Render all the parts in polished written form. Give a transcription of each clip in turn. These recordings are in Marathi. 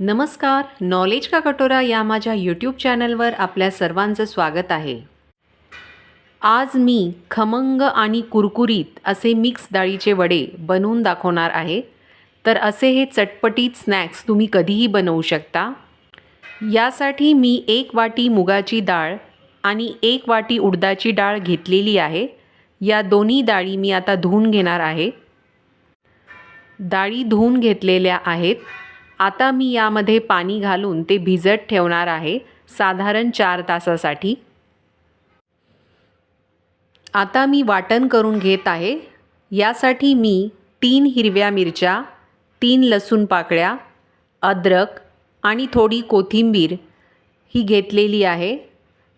नमस्कार, नॉलेज का कटोरा या माझ्या यूट्यूब चॅनलवर आपल्या सर्वांचं स्वागत आहे। आज मी खमंग आणि कुरकुरीत असे मिक्स डाळीचे वडे बनवून दाखवणार आहे। तर असे हे चटपटीत स्नॅक्स तुम्ही कधीही बनवू शकता। यासाठी मी 1 वाटी मुगाची डाळ आणि 1 वाटी उडदाची डाळ घेतलेली आहे। या दोन्ही डाळी मी आता धुवून घेणार आहे। डाळी धुवून घेतलेल्या आहेत। आता मी यामध्ये पाणी घालून ते भिजत ठेवणार आहे साधारण 4 तासासाठी। आता मी वाटण करून घेत आहे। यासाठी मी 3 हिरव्या मिरच्या, 3 लसूण पाकळ्या, अद्रक आणि थोडी कोथिंबीर ही घेतलेली आहे।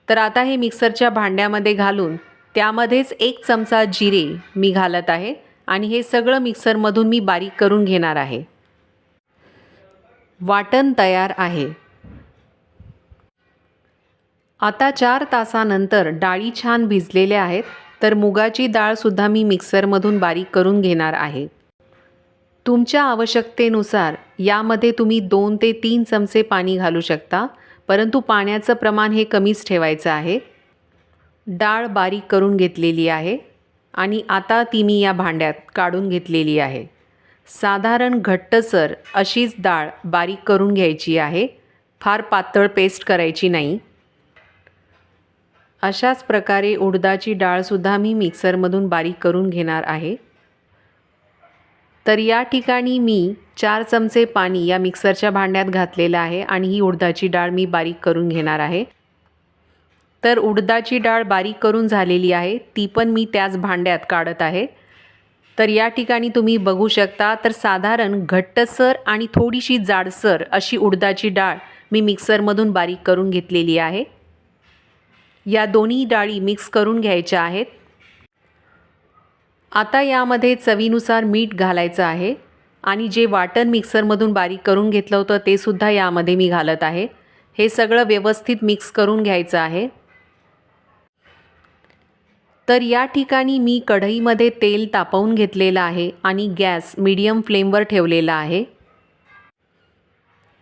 तर आता हे मिक्सरच्या भांड्यामध्ये घालून त्यामध्येच 1 चमचा जिरे मी घालत आहे आणि हे सगळं मिक्सरमधून मी बारीक करून घेणार आहे। वाटण तयार आहे। आता 4 तासानंतर डाळी छान भिजलेल्या आहेत। तर मुगाची डाळ सुद्धा मी मिक्सरमधून बारीक करून घेणार आहे। तुमच्या आवश्यकतेनुसार यामध्ये तुम्ही 2 ते 3 चमचे पाणी घालू शकता, परंतु पाण्याचं प्रमाण हे कमीच ठेवायचं आहे। डाळ बारीक करून घेतलेली आहे आणि आता ती मी या भांड्यात काढून घेतलेली आहे। साधारण घट्टसर अशीच डाळ बारीक करून घ्यायची आहे, फार पातळ पेस्ट करायची नाही। अशाच प्रकारे उडदाची डाळसुद्धा मी मिक्सरमधून बारीक करून घेणार आहे। तर या ठिकाणी मी 4 चमचे पाणी या मिक्सरच्या भांड्यात घातलेलं आहे आणि ही उडदाची डाळ मी बारीक करून घेणार आहे। तर उडदाची डाळ बारीक करून झालेली आहे, ती पण मी त्याच भांड्यात काढत आहे। तर या ठिकाणी तुम्ही बघू शकता, तर साधारण घट्टसर आणि थोडीशी जाडसर अशी उडदाची डाळ मी मिक्सरमधून बारीक करून घेतलेली आहे। या दोन्ही डाळी मिक्स करून घ्यायच्या आहेत। आता यामध्ये चवीनुसार मीठ घालायचं आहे आणि जे वाटण मिक्सरमधून बारीक करून घेतलं होतं ते सुद्धा यामध्ये मी घालत आहे। हे सगळं व्यवस्थित मिक्स करून घ्यायचं आहे। तर या ठिकाणी मी कढईमध्ये तेल तापवून घेतलेलं आहे आणि गॅस मीडियम फ्लेमवर ठेवलेला आहे।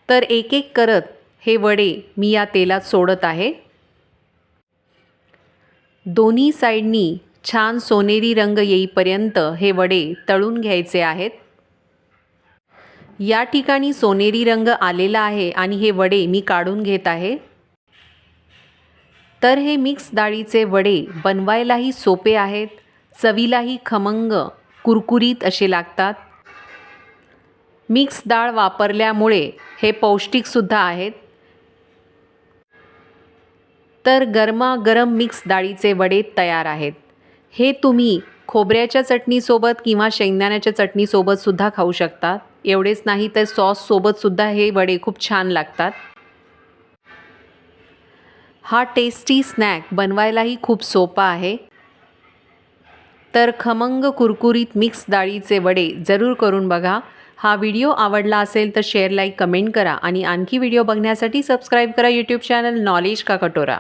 तर एक एक करत हे वडे मी या तेलात सोडत आहे। दोन्ही साइडनी छान सोनेरी रंग येईपर्यंत हे वडे तळून घ्यायचे आहेत। या ठिकाणी सोनेरी रंग आलेला आहे आणि हे वडे मी काढून घेत आहे। तर हे मिक्स डाळीचे वडे बनवायलाही सोपे आहेत, चवीलाही खमंग कुरकुरीत असे लागतात। मिक्स डाळ वापरल्यामुळे हे पौष्टिकसुद्धा आहेत। तर गरमागरम मिक्स डाळीचे वडे तयार आहेत। हे तुम्ही खोबऱ्याच्या चटणीसोबत किंवा शेंगदाण्याच्या चटणीसोबत सुद्धा खाऊ शकता। एवढेच नाही तर सॉससोबत सुद्धा हे वडे खूप छान लागतात। हा टेस्टी स्नॅक बनवायलाही खूप सोपा आहे। तर खमंग कुरकुरीत मिक्स डाळीचे वडे जरूर करून बघा। हा व्हिडिओ आवडला असेल तर शेअर, लाईक, कमेंट करा आणि आणखी व्हिडिओ बघण्यासाठी सबस्क्राईब करा यूट्यूब चॅनल नॉलेज का कटोरा।